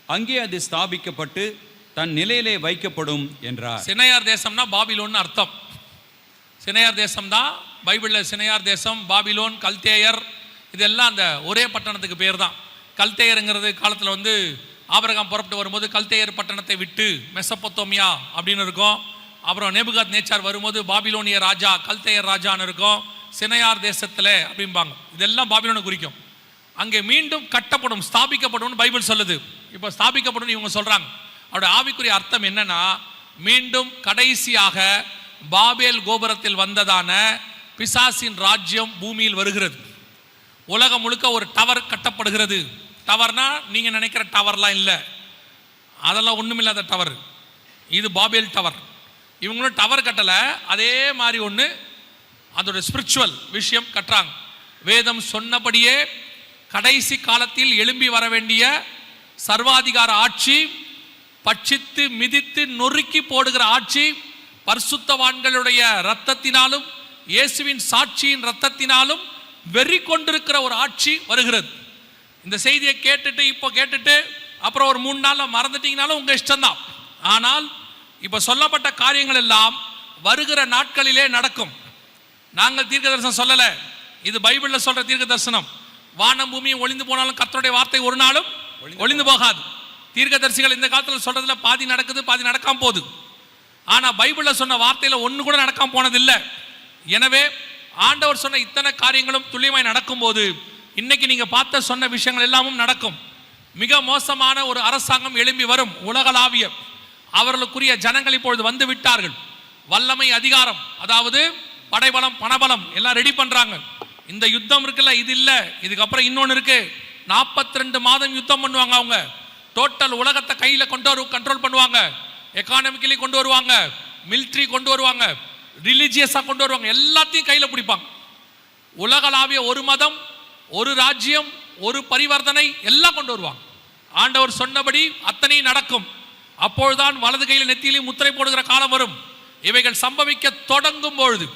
அங்கே அது ஸ்தாபிக்கப்பட்டு தன் நிலையிலே வைக்கப்படும் என்றார். சினையார் தேசம்னா பாபிலோன் அர்த்தம். சினையார் தேசம் தான் பைபிளில். சினையார் தேசம், பாபிலோன், கல்தேயர், இதெல்லாம் அந்த ஒரே பட்டணத்துக்கு பேர் தான். கல்தேயருங்கிறது காலத்தில் வந்து ஆபிரகாம் புறப்பட்டு வரும்போது கல்தேயர் பட்டணத்தை விட்டு மெசபொத்தோமியா அப்படின்னு இருக்கும். அப்புறம் நேபுகாத் நேச்சார் வரும்போது பாபிலோனிய ராஜா, கல்தேயர் ராஜான்னு இருக்கும். சினையார் தேசத்தில் அப்படிம்பாங்க. இதெல்லாம் பாபிலோனை குறிக்கும். அங்கே மீண்டும் கட்டப்படும், ஸ்தாபிக்கப்படும் பைபிள் சொல்லுது. இப்போ ஸ்தாபிக்கப்படும் இவங்க சொல்றாங்க. அவருடைய ஆவிக்குரிய அர்த்தம் என்னன்னா, மீண்டும் கடைசியாக பாபேல் கோபுரத்தில் வந்ததான பிசாசின் ராஜ்யம் பூமியில் வருகிறது. உலகம் முழுக்க ஒரு டவர் கட்டப்படுகிறது. டவர்னா நீங்க நினைக்கிற டவர்லாம் இல்லை, அதெல்லாம் ஒண்ணுமில்லாத டவர். இது பாபேல் டவர். இவங்களும் டவர் கட்டல, அதே மாதிரி ஒன்று அதோட ஸ்பிரிச்சுவல் விஷயம் கட்டுறாங்க. வேதம் சொன்னபடியே கடைசி காலத்தில் எழும்பி வர வேண்டிய சர்வாதிகார ஆட்சி, பட்சித்து மிதித்து நொறுக்கி போடுகிற ஆட்சி, பரிசுத்தவான்களுடைய இரத்தத்தினாலும் இயேசுவின் சாட்சியின் இரத்தத்தினாலும் வெறி கொண்டிருக்கிற ஒரு ஆட்சி வருகிறது. இந்த செய்தியை கேட்டுட்டு இப்போ கேட்டுட்டு அப்புறம் ஒரு 3 நாள்ல மறந்துட்டீங்கனாலும் உங்க இஷ்டம்தான். ஆனால் இப்ப சொல்லப்பட்ட காரியங்கள் எல்லாம் வருகிற நாட்களிலே நடக்கும். நாங்கள் தீர்க்க தரிசனம் சொல்லல, இது பைபிள்ல சொல்ற தீர்க்க தரிசனம். வானம் பூமியும் ஒளிந்து போனாலும் கர்த்தருடைய வார்த்தை ஒரு நாளும் ஒளிந்து போகாது. தீர்க்கதரிசிகள் இந்த காலத்தில் சொல்றதுல பாதி நடக்குது, பாதி நடக்காம போகுது. ஆனா பைபிள்ல சொன்ன வார்த்தையில ஒண்ணு கூட நடக்காம போனதில்லை. எனவே ஆண்டவர் சொன்ன இத்தனை காரியங்களும் துல்லியமாய் நடக்கும் போது இன்னைக்கு நீங்க பார்த்த சொன்ன விஷயங்கள் எல்லாமும் நடக்கும். மிக மோசமான ஒரு அரசாங்கம் எழும்பி வரும், உலகளாவிய. அவர்களுக்குரிய ஜனங்கள் இப்பொழுது வந்து விட்டார்கள். வல்லமை, அதிகாரம், அதாவது படைபலம் பணபலம் எல்லாம் ரெடி பண்றாங்க. இந்த யுத்தம் இருக்குல்ல, இது இல்ல, இதுக்கப்புறம் இன்னொன்னு இருக்கு. 42 மாதம் யுத்தம் பண்ணுவாங்க. அவங்க டோட்டல் உலகத்தை கையில கண்ட்ரோல் பண்ணுவாங்க. எக்கானமிக்கலி கொண்டு வருவாங்க, மிலிட்ரி கொண்டு வருவாங்க, ரிலிஜியஸா கொண்டு வருவாங்க, எல்லாத்தையும் கையில பிடிப்பாங்க. உலகளாவிய ஒரு மதம், ஒரு ராஜ்யம், ஒரு பரிவர்த்தனை எல்லாம் கொண்டு வருவாங்க. ஆண்டவர் சொன்னபடி அத்தனை நடக்கும். அப்பொழுதுதான் வலது கையில் நெத்தியிலும் முத்திரை போடுகிற காலம் வரும். இவைகள் சம்பவிக்க தொடங்கும் பொழுது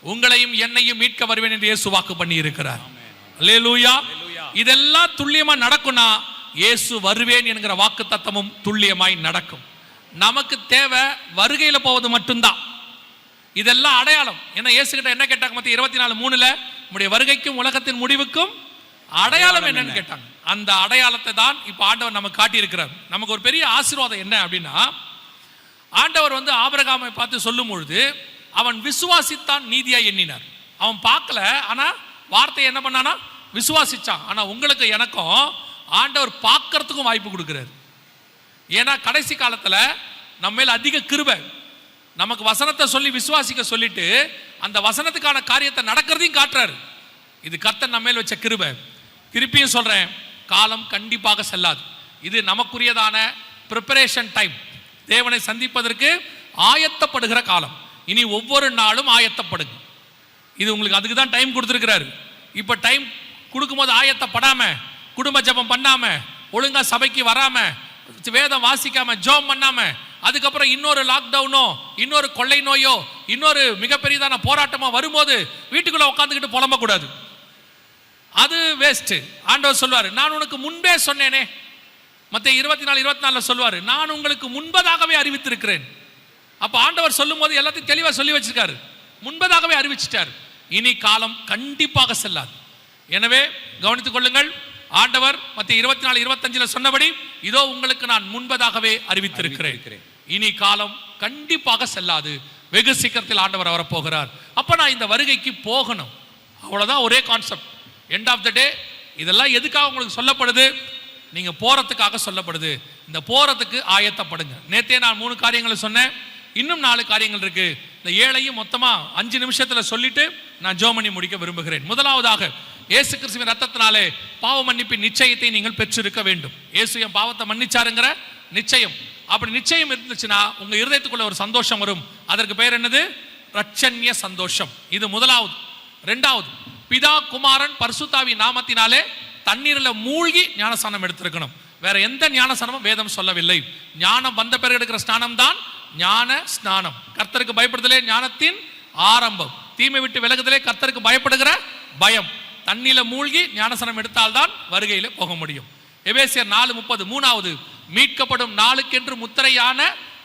உங்களையும் என்னையும் மீட்க வருவேன் என்று இயேசு வாக்கு பண்ணி இருக்கிறார். அல்லேலூயா. இதெல்லாம் துல்லியமா நடக்கும்னா இயேசு வருவேன் என்கிற வாக்கு தத்தமும் துல்லியமாய் நடக்கும். நமக்கு தேவை வருகையில போவது மட்டும்தான். இதெல்லாம் அடையாளம். ஏன்னா இயேசு கிட்ட என்ன கேட்டாங்க? மத்திய 24:3 உம்முடைய வருகைக்கும் உலகத்தின் முடிவுக்கும் அடையாளம் என்னன்னு கேட்டாங்க. அந்த அடையாளத்தை தான் இப்ப ஆண்டவர் நமக்கு காட்டி இருக்கிறார். நமக்கு ஒரு பெரிய ஆசீர்வாதம் என்ன அப்படின்னா, ஆண்டவர் ஆபிரகாமை பார்த்து சொல்லும் பொழுது அவன் விசுவாசித்தான், நீதியா எண்ணினார். அவன் பார்க்கல, ஆனா வார்த்தை என்ன பண்ணானா? விசுவாசிச்சான். ஆனா உங்களுக்கு எனக்கும் ஆண்டவர் பார்க்கறதுக்கும் வாய்ப்பு கொடுக்கிறார். ஏன்னா கடைசி காலத்துல நம்ம மேல அதிக கிருபை. நமக்கு வசனத்தை சொல்லி விசுவாசிக்க சொல்லிட்டு அந்த வசனத்துக்கான காரியத்தை நடக்கிறதையும் காட்டுறாரு. இது கர்த்தர் நம்ம மேல் வச்ச கிருபை. திருப்பியும் சொல்றேன், காலம் கண்டிப்பாக செல்லாது. இது நமக்குரியதான ப்ரிப்பரேஷன் டைம். தேவனை சந்திப்பதற்கு ஆயத்தப்படுகிற காலம். இனி ஒவ்வொரு நாளும் ஆயத்தப்படுங்க. இது உங்களுக்கு அதுக்கு தான் டைம் கொடுத்துருக்கிறாரு. இப்போ டைம் கொடுக்கும்போது ஆயத்தப்படாம, குடும்ப ஜபம் பண்ணாம, ஒழுங்கா சபைக்கு வராம, வேதம் வாசிக்காம, ஜெபம் பண்ணாம, அதுக்கப்புறம் இன்னொரு லாக்டவுனோ, இன்னொரு கொள்ளை நோயோ, இன்னொரு மிகப்பெரியதான போராட்டமோ வரும்போது வீட்டுக்குள்ள உட்காந்துக்கிட்டு புலம்ப கூடாது. அது வேஸ்ட். ஆண்டவர் சொல்வாரு, நான் உனக்கு முன்பே சொன்னேனே. மத்தேயு 24:24 சொல்வாரு, நான் உங்களுக்கு முன்பதாகவே அறிவித்திருக்கிறேன். அப்ப ஆண்டவர் சொல்லும் போது எல்லாத்தையும் தெளிவா சொல்லி வச்சிருக்காரு. முன்பதாகவே அறிவிச்சிட்டார். இனி காலம் கண்டிப்பாக செல்லாது. எனவே கவனித்துக் கொள்ளுங்கள். ஆண்டவர் மத்தேயு 24:25 சொன்னபடி, இதோ உங்களுக்கு நான் முன்பதாகவே அறிவித்திருக்கிறேன். இனி காலம் கண்டிப்பாக செல்லாது. வெகு சீக்கிரத்தில் ஆண்டவர் வரப்போகிறார். அப்ப நான் இந்த வருகைக்கு போகணும். அவ்வளவுதான், ஒரே கான்செப்ட். எண்ட் ஆஃப் த டே இதெல்லாம் எதுக்காக உங்களுக்கு சொல்லப்படுது? நீங்க போறதுக்காக சொல்லப்படுது. இந்த போறதுக்கு ஆயத்தப்படுங்க. நேத்தே நான் 3 காரியங்களை சொன்னேன். இன்னும் 4 காரியங்கள் இருக்கு. இந்த 7ஐயும் மொத்தமா 5 நிமிஷத்துல சொல்லிட்டு நான் ஜெபம் பண்ணி முடிக்க விரும்புகிறேன். முதலாவதாக, இயேசு கிறிஸ்துவின் ரத்தத்தினாலே பாவ மன்னிப்பின் நிச்சயத்தை நீங்கள் பெற்றிருக்க வேண்டும். இயேசு என் பாவத்தை மன்னிச்சாருங்கிற நிச்சயம். அப்படி நிச்சயம் இருந்துச்சுன்னா உங்க இருதயத்துக்குள்ள ஒரு சந்தோஷம் வரும். அதற்கு பெயர் என்னது? ரட்சண்ய சந்தோஷம். இது முதலாவது. இரண்டாவது, பிதா குமாரன் பரிசுத்தாவி நாமத்தினாலே தண்ணீரில் மூழ்கி ஞானஸ்நானம் எடுத்திருக்கணும். வேற எந்த ஞானஸ்நானமும் வேதம் சொல்லவில்லை. ஞானம் வந்த பிறகு எடுக்கிற ஸ்நானம் தான் ஞான ஸ்நானம். கர்த்தருக்கு பயப்படுதலே ஞானத்தின் ஆரம்பம். தீமை விட்டு விலகுதலே கர்த்தருக்கு பயப்படுகிற பயம். தண்ணீல மூழ்கி ஞானஸ்நானம் எடுத்தால்தான் வருகையில போக முடியும். எபேசியர் 4:30. மூணாவது, மீட்கப்படும் நாளுக்கென்று முத்திரையான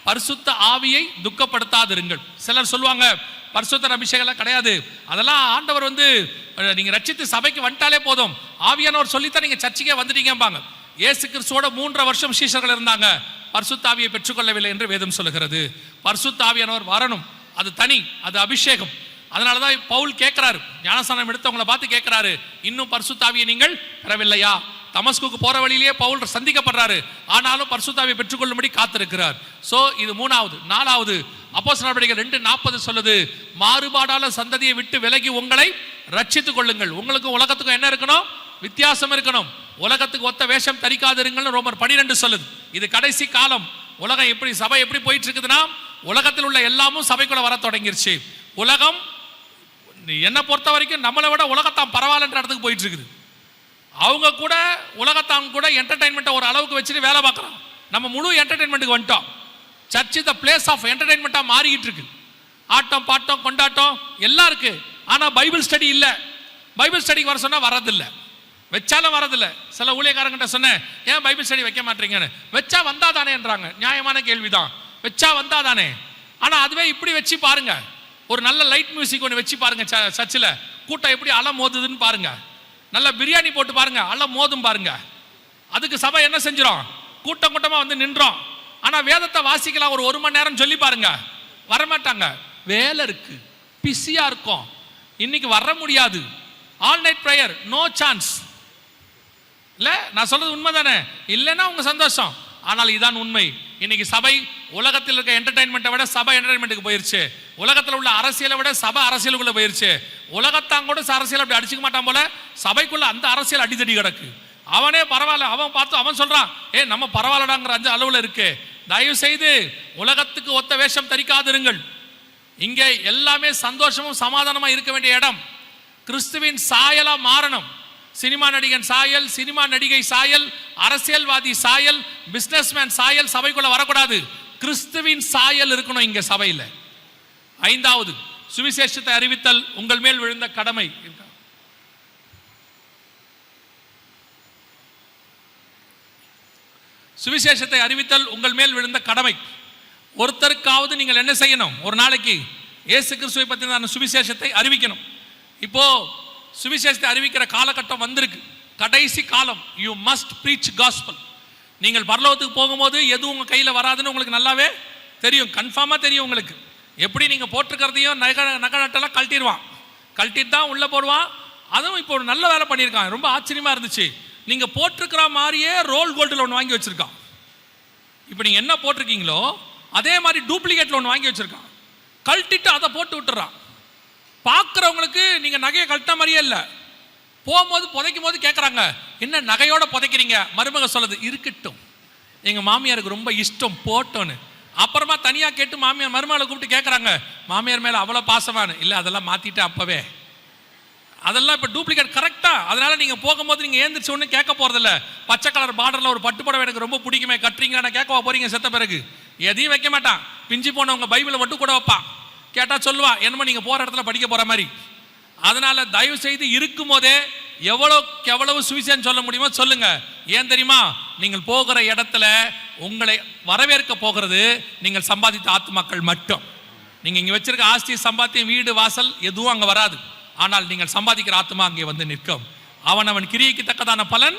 பரிசுத்த ஆவியை துக்கப்படுத்தாதிருங்கள். சிலர் சொல்லுவாங்க, பரிசுத்தர் அபிஷேகம் கிடையாது, அதெல்லாம் ஆண்டவர் நீங்க ரட்சித்து சபைக்கு வந்துட்டாலே போதும், ஆவியானவர் சொல்லித்தான் நீங்க சர்ச்சைக்கே வந்துட்டீங்கம்பாங்க. இயேசு கிறிஸ்துவோட 3.5 வருஷம் சீஷர்கள் இருந்தாங்க, பரிசுத்த ஆவியை பெற்றுக்கொள்ளவில்லை என்று வேதம் சொல்லுகிறது. பரிசுத்த ஆவியானவர் வரணும், அது தனி, அது அபிஷேகம். அதனாலதான் பவுல் கேட்கிறாரு, ஞானஸ்நானம் எடுத்தவங்களை பார்த்து கேட்கிறாரு, இன்னும் பரிசுத்த ஆவியை நீங்கள் பெறவில்லையா? தமஸ்குக்கு போற வழியிலேயே பவுல் சந்திக்கப்படுறாரு, ஆனாலும் பரிசுத்த ஆவியை பெற்றுக்கொள்ளும்படி காத்திருக்கிறார். சோ இது மூணாவது. நாலாவது, அப்போஸ்தலர் நடவடிக்கைகள் 2:40 சொல்லுது, மாறுபாடான சந்ததியை விட்டு விலகி உங்களை ரட்சித்துக் கொள்ளுங்கள். உங்களுக்கும் உலகத்துக்கும் என்ன இருக்கணும்? வித்தியாசம் இருக்கணும். உலகத்துக்கு ஒத்த வேஷம் தரிக்காதிருங்கள் ரோமர் 12 சொல்லுது. இது கடைசி காலம். உலகம் எப்படி, சபை எப்படி போயிட்டு இருக்குதுன்னா, உலகத்தில் உள்ள எல்லாமும் சபைக்குள்ள வர தொடங்கிருச்சு. உலகம் என்ன பொறுத்த வரைக்கும் நம்மளை விட உலகத்தான் பரவாயில்லன்ற இடத்துக்கு போயிட்டு இருக்குது. அவங்க கூட உலகத்தான் கூட என்டர்டைன்மெண்ட்டை ஒரு அளவுக்கு வச்சுட்டு வேலை பார்க்குறோம். நம்ம முழு என்டர்டைன்மெண்ட்டுக்கு வந்துட்டோம். சர்ச் த பிளேஸ் ஆஃப் என்டர்டைன்மெண்ட்டாக மாறிக்கிட்டு இருக்கு. ஆட்டம் பாட்டம் கொண்டாட்டம் எல்லாம் இருக்கு. ஆனால் பைபிள் ஸ்டடி இல்லை. பைபிள் ஸ்டடிக்கு வர சொன்னால் வரதில்லை, வச்சாலும் வரதில்லை. சில ஊழியக்காரங்கிட்ட சொன்னேன், ஏன் பைபிள் ஸ்டடி வைக்க மாட்டீங்கன்னு. வச்சா வந்தா தானேன்றாங்க. நியாயமான கேள்விதான், வச்சா வந்தா தானே. ஆனால் அதுவே இப்படி வச்சு பாருங்க, ஒரு நல்ல லைட் மியூசிக் ஒன்று வச்சு பாருங்க, சர்ச்சில் கூட்டம் எப்படி அலை மோதுதுன்னு பாருங்க. நல்ல பிரியாணி போட்டு பாருங்க, அலை மோதும் பாருங்க. அதுக்கு சபை என்ன செஞ்சிடும்? கூட்டம் கூட்டமாக வந்து நின்றோம். ஆனால் வேதத்தை வாசிக்கலாம் ஒரு 1 மணி நேரம் சொல்லி பாருங்க, வரமாட்டாங்க. வேலை இருக்கு, பிஸியா இருக்கும், இன்னைக்கு வர முடியாது. All night prayer, no chance. இல்லை, நான் சொல்றது உண்மை தானே? இல்லைன்னா உங்க சந்தோஷம், ஆனால் இதான் உண்மை. இன்னைக்கு சபை உலகத்தில் இருக்க என்டர்டைன்மெண்ட்டை விட சபை என்டர்டைன்மெண்ட்டுக்கு போயிருச்சு. உலகத்தில் உள்ள அரசியலை விட சபை அரசியலுக்குள்ள போயிருச்சு. உலகத்தாங்கூட அரசியல் அப்படி அடிச்சுக்க மாட்டான் போல, சபைக்குள்ள அந்த அரசியல் அடிதடி கிடக்கு. அவனே பரவாயில்ல, அவன் பார்த்து அவன் சொல்றான், நம்ம பரவாயில்லடாங்கிற அஞ்சு அளவுல இருக்கு. தயவு செய்து உலகத்துக்கு ஒத்த வேஷம் தரிக்காதிருங்கள். இங்கே எல்லாமே சந்தோஷமும் சமாதானமா இருக்க வேண்டிய இடம். கிறிஸ்துவின் சாயலா மாறணும். சினிமா நடிகன் சாயல், சினிமா நடிகை சாயல், அரசியல்வாதி சாயல், பிசினஸ்மேன் சாயல் சபைக்குள்ள வரக்கூடாது. கிறிஸ்துவின் சாயல் இருக்கணும் இங்க சபையில். ஐந்தாவது, சுவிசேஷத்தை அறிவித்தல் உங்கள் மேல் விழுந்த கடமை. சுவிசேஷத்தை அறிவித்தல் உங்கள் மேல் விழுந்த கடமை. ஒருத்தருக்காவது நீங்கள் என்ன செய்யணும்? ஒரு நாளைக்கு இயேசு கிறிஸ்துவை பற்றின சுவிசேஷத்தை அறிவிக்கணும். இப்போ சுவிசேஷத்தை அறிவிக்கிற காலகட்டம் வந்திருக்கு, கடைசி காலம். You must preach gospel. நீங்கள் பரலோகத்துக்கு போகும்போது எதுவும் உங்கள் கையில் வராதுன்னு உங்களுக்கு நல்லாவே தெரியும், கன்ஃபார்மாக தெரியும் உங்களுக்கு. எப்படி நீங்கள் போட்டிருக்கிறதையும் நகை நட்டெல்லாம் கழட்டிடுவான், கழட்டிட்டு தான் உள்ளே போடுவான். அதுவும் இப்போ ஒரு நல்ல வேலை பண்ணியிருக்கான், ரொம்ப ஆச்சரியமாக இருந்துச்சு. நீங்கள் போட்டிருக்கிற மாதிரியே ரோல் கோல்டில் ஒன்று வாங்கி வச்சுருக்கான். இப்போ நீங்கள் என்ன போட்டிருக்கீங்களோ அதே மாதிரி டூப்ளிகேட்டில் ஒன்று வாங்கி வச்சுருக்கான். கழட்டிட்டு அதை போட்டு விட்டுறான். பார்க்குறவங்களுக்கு நீங்கள் நகையை கழட்ட மாதிரியே இல்லை. போகும்போது புதைக்கும் போது கேட்குறாங்க, என்ன நகையோட புதைக்கிறீங்க? மருமக சொல்லுது, இருக்கட்டும், எங்கள் மாமியாருக்கு ரொம்ப இஷ்டம் போட்டோன்னு. அப்புறமா தனியாக கேட்டு மாமியார் மருமகளை கூப்பிட்டு கேட்குறாங்க, மாமியார் மேலே அவ்வளோ பாசமானு. இல்லை, அதெல்லாம் மாற்றிட்டு அப்போவே. அதெல்லாம் இப்போ டூப்ளிகேட் கரெக்டாக. அதனால் நீங்கள் போகும்போது நீங்கள் ஏந்திரிச்சு ஒன்று கேட்க போகிறதில்ல. பச்சை கலர் பார்டரில் ஒரு பட்டு புடவை எனக்கு ரொம்ப பிடிக்குமே, கட்டுறீங்கன்னு கேட்கவா போகிறீங்க? செத்த பிறகு எதையும் வைக்க மாட்டான். பிஞ்சு போனவங்க பைபிளை மட்டும் கூட வைப்பான். கேட்டால் சொல்லுவா, என்னமோ நீங்கள் போகிற இடத்துல படிக்க போகிற மாதிரி. அதனால் தயவு செய்து இருக்கும் போதே எவ்வளவு சுவிசேஷம் சொல்ல முடியுமோ சொல்லுங்க. ஏன் தெரியுமா? நீங்கள் போகிற இடத்துல உங்களை வரவேற்க போகிறது நீங்கள் சம்பாதித்த ஆத்துமாக்கள் மட்டும். நீங்கள் இங்கே வச்சிருக்க ஆஸ்தி, சம்பாத்தியம், வீடு, வாசல் எதுவும் அங்கே வராது. ஆனால் நீங்கள் சம்பாதிக்கிற ஆத்மா அங்கே வந்து நிற்கும். அவன் கிரியைக்கு தக்கதான பலன்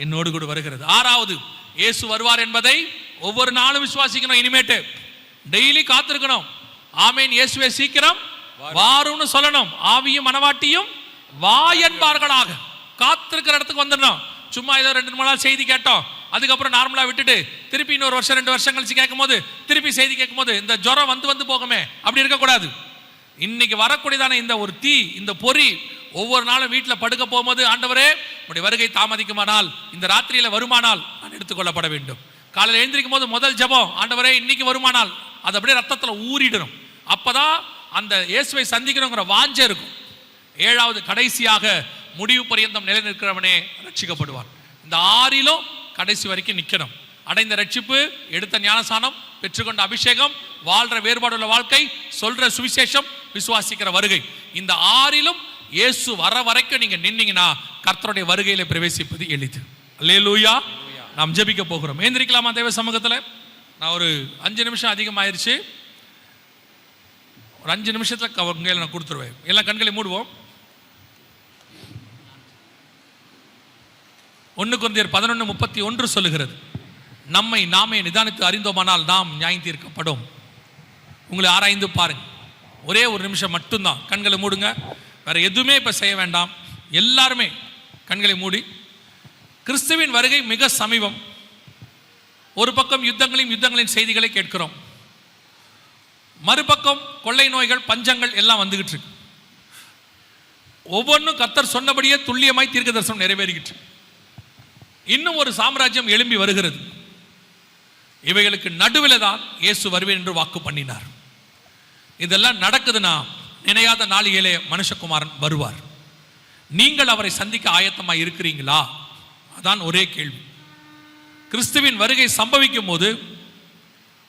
என்னோடு கூட வருகிறது. ஆறாவது, இயேசு வருவார் என்பதை ஒவ்வொரு நாளும் விசுவாசிக்கணும். இனிமேட்டு டெய்லி காத்திருக்கணும். ஆமேன், இயேசுவே சீக்கிரம் வாரும்னு சொல்லணும். ஆவியும் மனவாட்டியும் வா என்பார்களாக காத்திருக்கிற இடத்துக்கு வந்துடணும். சும்மா ஏதோ 2-3 நாள் செய்தி கேட்டோம், அதுக்கப்புறம் நார்மலா விட்டுட்டு திருப்பி இன்னொரு வருஷம் 2 வருஷம் கழிச்சு கேட்கும் போது திருப்பி செய்தி கேட்கும் போது இந்த ஜுரம் வந்து போகுமே, அப்படி இருக்கக்கூடாது. இன்னைக்கு வரக்கூடியதான இந்த ஒரு தீ, இந்த பொறி ஒவ்வொரு நாளும் வீட்டில் படுக்க போகும்போது, ஆண்டவரே உடைய வருகை தாமதிக்குமானால், இந்த ராத்திரியில வருமானால் நான் எடுத்துக்கொள்ளப்பட வேண்டும். காலையில் எழுந்திருக்கும் போது முதல் ஜெபம், ஆண்டவரே இன்னைக்கு வருமானால், அது அப்படியே ரத்தத்தில் ஊறிடணும். அப்பதான் அந்த இயேசுவை சந்திக்கணுங்கிற வாஞ்சை இருக்கும். ஏழாவது, கடைசியாக முடிவு பரியந்தம் நிலை நிற்கிறவனே ரட்சிக்கப்படுவான். இந்த 6லும் கடைசி வரைக்கும் நிற்கணும். அடைந்த ரட்சிப்பு, எடுத்த ஞானசானம், பெற்றுக்கொண்ட அபிஷேகம், வாழ்ற வேறுபாடுள்ள வாழ்க்கை, சொல்ற சுவிசேஷம், விசுவாசிக்கிற வருகை, இந்த 6லும் இயேசு வர வரைக்கும் நீங்க நின்னீங்கன்னா கர்த்தருடைய வருகையில பிரவேசிப்பது எளிது. அல்லேலூயா. நாம் ஜெபிக்க போகிறோம். ஏந்திரிக்கலாமா தேவ சமூகத்தில்? நான் ஒரு 5 நிமிஷம் அதிகமாயிருச்சு. ஒரு 5 நிமிஷத்தில் கையில் நான் கொடுத்துருவேன். எல்லாம் கண்களை மூடுவோம். 1 கொரிந்தியர் 11:31 சொல்லுகிறது, நம்மை நாமே நிதானித்து அறிந்தோமானால் நாம் நியாயம் தீர்க்கப்படும். உங்களை ஆராய்ந்து பாருங்க. ஒரே ஒரு நிமிஷம் மட்டும்தான் கண்களை மூடுங்க. வேற எதுவுமே இப்ப செய்ய வேண்டாம். எல்லாருமே கண்களை மூடி, கிறிஸ்துவின் வருகை மிக சமீபம். ஒரு பக்கம் யுத்தங்களின் செய்திகளை கேட்கிறோம், மறுபக்கம் கொள்ளை நோய்கள், பஞ்சங்கள் எல்லாம் வந்துகிட்டு இருக்கு. ஒவ்வொன்றும் கர்த்தர் சொன்னபடியே துல்லியமாய் தீர்க்க தரிசனம் நிறைவேறிக்கிட்டு. இன்னும் ஒரு சாம்ராஜ்யம் எழும்பி வருகிறது. இவைகளுக்கு நடுவில் தான் இயேசு வருவேன் என்று வாக்கு பண்ணினார். இதெல்லாம் நடக்குதுன்னா நினையாத நாளிலே மனுஷகுமாரன் வருவார். நீங்கள் அவரை சந்திக்க ஆயத்தமாக இருக்கிறீங்களா? அதான் ஒரே கேள்வி. கிறிஸ்துவின் வருகை சம்பவிக்கும் போது,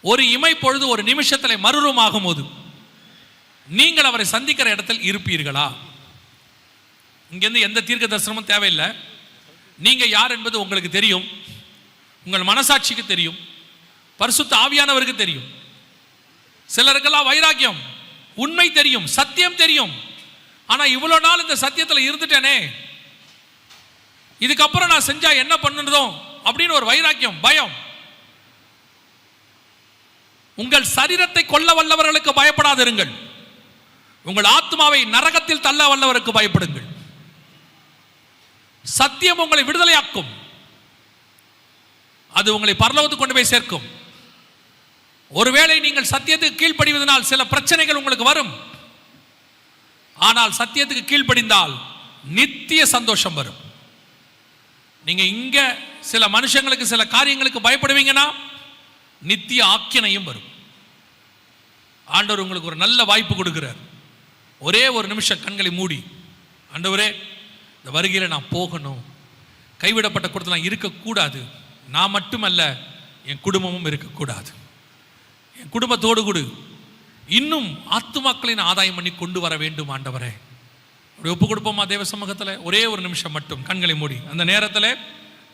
ஒரு இமை பொழுது ஒரு நிமிஷத்தில் மறுரூபமாகும் போது நீங்கள் அவரை சந்திக்கிற இடத்தில் இருப்பீர்களா? இங்கிருந்து எந்த தீர்க்க தரிசனமும் தேவையில்லை. நீங்க யார் என்பது உங்களுக்கு தெரியும், உங்கள் மனசாட்சிக்கு தெரியும், பரிசுத்த ஆவியானவருக்கு தெரியும். சிலருக்கெல்லாம் வைராக்கியம், உண்மை தெரியும், சத்தியம் தெரியும். ஆனா இவ்வளவு நாள் இந்த சத்தியத்தில் இருந்துட்டேனே, இதுக்கப்புறம் நான் செஞ்சா என்ன பண்ணுறதோ அப்படின்னு ஒரு வைராக்கியம், பயம். உங்கள் சரீரத்தை கொல்ல வல்லவர்களுக்கு பயப்படாதிருங்கள், உங்கள் ஆத்மாவை நரகத்தில் தள்ள வல்லவருக்கு பயப்படுங்கள். சத்தியம் உங்களை விடுதலையாக்கும், அது உங்களை பரலோகத்துக்கு கொண்டு போய் சேர்க்கும். ஒருவேளை நீங்கள் சத்தியத்துக்கு கீழ்ப்படிவதனால் சில பிரச்சனைகள் உங்களுக்கு வரும். ஆனால் சத்தியத்துக்கு கீழ்ப்படிந்தால் நித்திய சந்தோஷம் வரும். நீங்க இங்க சில மனுஷங்களுக்கு சில காரியங்களுக்கு பயப்படுவீங்கன்னா நித்திய ஆக்கினையும் வரும். ஆண்டவர் உங்களுக்கு ஒரு நல்ல வாய்ப்பு கொடுக்கிறார். ஒரே ஒரு நிமிஷம் கண்களை மூடி, ஆண்டவரே இந்த வருகையில் நான் போகணும், கைவிடப்பட்ட கூட்டத்தில் நான் இருக்கக்கூடாது, நான் மட்டுமல்ல என் குடும்பமும் இருக்கக்கூடாது, என் குடும்பத்தோடு கூட இன்னும் ஆத்துமாக்களின் ஆதாயம் பண்ணி கொண்டு வர வேண்டும் ஆண்டவரே. அப்படி ஒப்பு கொடுப்போமா தேவ சமூகத்தில்? ஒரே ஒரு நிமிஷம் மட்டும் கண்களை மூடி. அந்த நேரத்தில்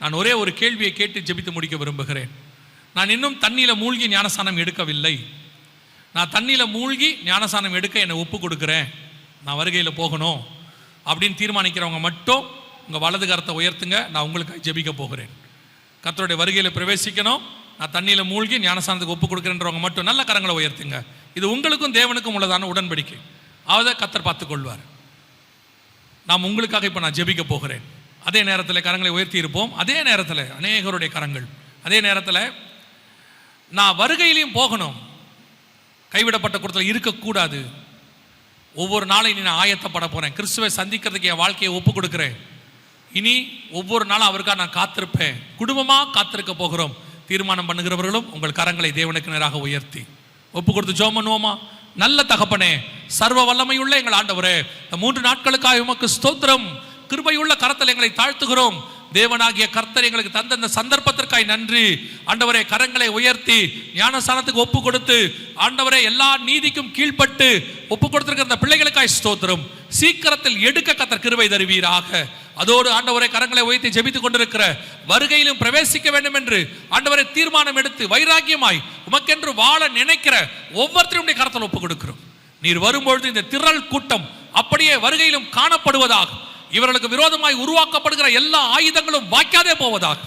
நான் ஒரே ஒரு கேள்வியை கேட்டு ஜெபித்து முடிக்க விரும்புகிறேன். நான் இன்னும் தண்ணியில் மூழ்கி ஞானஸ்நானம் எடுக்கவில்லை. நான் தண்ணியில் மூழ்கி ஞானஸ்நானம் எடுக்க என்னை ஒப்பு கொடுக்குறேன், நான் வருகையில் போகணும் அப்படின்னு தீர்மானிக்கிறவங்க மட்டும் உங்கள் வலது கரத்தை உயர்த்துங்க. நான் உங்களுக்கு ஜெபிக்க போகிறேன். கர்த்தருடைய வருகையில் பிரவேசிக்கணும், நான் தண்ணியில் மூழ்கி ஞானஸ்நானத்துக்கு ஒப்பு கொடுக்குறேன்றவங்க மட்டும் நல்ல கரங்களை உயர்த்துங்க. இது உங்களுக்கும் தேவனுக்கும் உள்ளதான உடன்படிக்கை. அதை கர்த்தர் பார்த்துக்கொள்வார். நாம் உங்களுக்காக இப்போ நான் ஜெபிக்க போகிறேன். அதே நேரத்தில் கரங்களை உயர்த்தி இருப்போம். அதே நேரத்தில் அநேகருடைய கரங்கள், அதே நேரத்தில் நான் வருகையிலையும் போகணும், கைவிடப்பட்ட கூட்டத்தில் இருக்கக்கூடாது, ஒவ்வொரு நாளையும் நான் ஆயத்தப்பட போகிறேன், கிறிஸ்துவை சந்திக்கிறதுக்கு என் வாழ்க்கையை ஒப்பு கொடுக்குறேன், இனி ஒவ்வொரு நாளும் அவருக்காக நான் காத்திருப்பேன், குடும்பமாக காத்திருக்க போகிறோம் தீர்மானம் பண்ணுகிறவர்களும் உங்கள் கரங்களை தேவனுக்கு நேராக உயர்த்தி ஒப்பு கொடுத்து ஜெபம் பண்ணுவோமா? நல்ல தகப்பனே, சர்வ வல்லமையுள்ள எங்கள் ஆண்டவரே, இந்த 3 நாட்களுக்காக உமக்கு ஸ்தோத்திரம். கிருபையுள்ள கரத்தில் எங்களை தாழ்த்துகிறோம். தேவனாகிய கர்த்தர் எங்களுக்கு தந்த இந்த சந்தர்ப்பத்திற்காய் நன்றி ஆண்டவரே. கரங்களை உயர்த்தி ஞானஸ்நானத்துக்கு ஒப்பு கொடுத்து ஆண்டவரே எல்லா நீதிக்கும் கீழ்ப்பட்டு ஒப்பு கொடுத்திருக்கிற இந்த பிள்ளைகளுக்காய் ஸ்தோத்திரம். சீக்கிரத்தில் எடுக்க கர்த்தர் கிருபை தருவீராக. அதோடு ஆண்டவரே கரங்களை உயர்த்தி ஜெபித்துக் கொண்டிருக்கிற வருகையிலும் பிரவேசிக்க வேண்டும் என்று ஆண்டவரை தீர்மானம் எடுத்து வைராக்கியமாய் உமக்கென்று வாழ நினைக்கிற ஒவ்வொருத்தரும் கரத்தில் ஒப்பு கொடுக்கிறோம். நீர் வரும்பொழுது இந்த திரள் கூட்டம் அப்படியே வருகையிலும் காணப்படுவதாக, இவர்களுக்கு விரோதமாய் உருவாக்கப்படுகிற எல்லா ஆயுதங்களும் வாய்க்காதே போவதாக,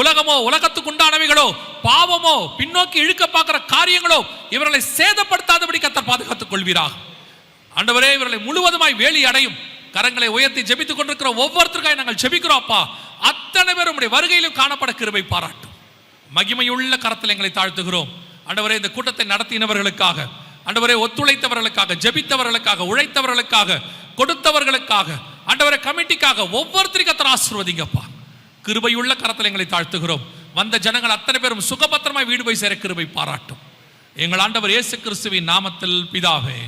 உலகமோ உலகத்துக்கு உண்டானவைகளோ பாவமோ பின்னோக்கி இழுக்க பார்க்கிற காரியங்களோ இவர்களை சேதப்படுத்தாதபடி கர்த்தர் பாதுகாத்துக் கொள்வீராக. ஆண்டவரே இவர்களை முழுவதுமாய் வேலி அடையும். கரங்களை உயர்த்தி ஜெபித்துக் கொண்டிருக்கிற ஒவ்வொருத்தருக்காக நாங்கள் ஜெபிக்கிறோம் அப்பா. அத்தனை பேரும் உடைய வருகையிலும் காணப்பட கிருபை பாராட்டும். மகிமையுள்ள கரத்தில் எங்களை தாழ்த்துகிறோம் ஆண்டவரே. இந்த கூட்டத்தை நடத்தினவர்களுக்காக ஆண்டவரே, ஒத்துழைத்தவர்களுக்காக, ஜெபித்தவர்களுக்காக, உழைத்தவர்களுக்காக, கொடுத்தவர்களுக்காக ஆண்டவரே, கமிட்டிக்காக ஒவ்வொருத்தரையும் கர்த்தர் ஆசீர்வதிங்கப்பா. கிருபையுள்ள கரத்தில் எங்களை தாழ்த்துகிறோம். வந்த ஜனங்கள் அத்தனை பேரும் சுகபத்திரமாய் வீடு போய் சேர கிருபை பாராட்டும். எங்கள் ஆண்டவர் இயேசு கிறிஸ்துவின் நாமத்தில் பிதாவே.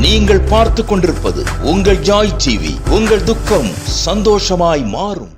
நீங்கள் பார்த்துக் கொண்டிருப்பது உங்கள் ஜாய் டிவி. உங்கள் துக்கம் சந்தோஷமாய் மாறும்.